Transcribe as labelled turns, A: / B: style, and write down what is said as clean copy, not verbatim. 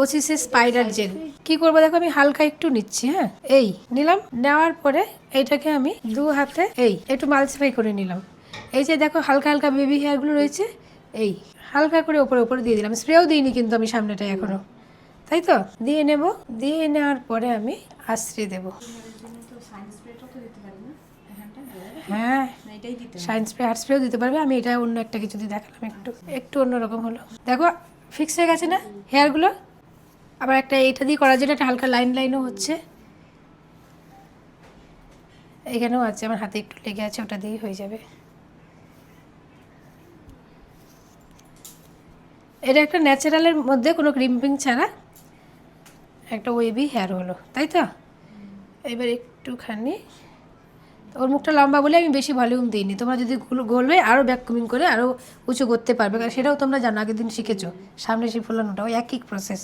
A: OCC spider jail. কি করবো দেখো, আমি হালকা একটু নিচ্ছি। হ্যাঁ, এই নিলাম। নেওয়ার পরে এইটাকে আমি 2 হাতে এই একটু মালসিফাই করে নিলাম। এই যে দেখো হালকা হালকা বেবি হেয়ারগুলো রয়েছে, এই হালকা করে ওপরে ওপরে দিয়ে দিলাম। স্প্রেও দিইনি কিন্তু আমি সামনেটায় এখনো, তাই তো দিয়ে নেব। দিয়ে নেওয়ার পরে আমি আশ্রে দেব। হ্যাঁ, শাইন স্প্রে হার্ড স্প্রেও দিতে পারবে। আমি এটা অন্য একটা কিছু দিয়ে দেখালাম, একটু একটু অন্যরকম হলো। দেখো ফিক্স হয়ে গেছে না হেয়ারগুলো। আবার একটা এইটা দিয়ে করা যেটা একটা হালকা লাইন লাইনও হচ্ছে, এখানেও আছে। আমার হাতে একটু লেগে আছে, ওটা দিয়েই হয়ে যাবে। এটা একটা ন্যাচারালের মধ্যে কোনো ক্রিম্পিং ছাড়া একটা ওয়েবি হেয়ার হলো, তাই তো। এবার একটুখানি, ওর মুখটা লম্বা বলে আমি বেশি ভলিউম দিইনি। তোমরা যদি গলবে আরও ব্যাক কামিং করে আরও উঁচু করতে পারবে, কারণ সেটাও তোমরা জানো, আগের দিন শিখেছো। সামনে সে ফোলানোটা ওই একই প্রসেস।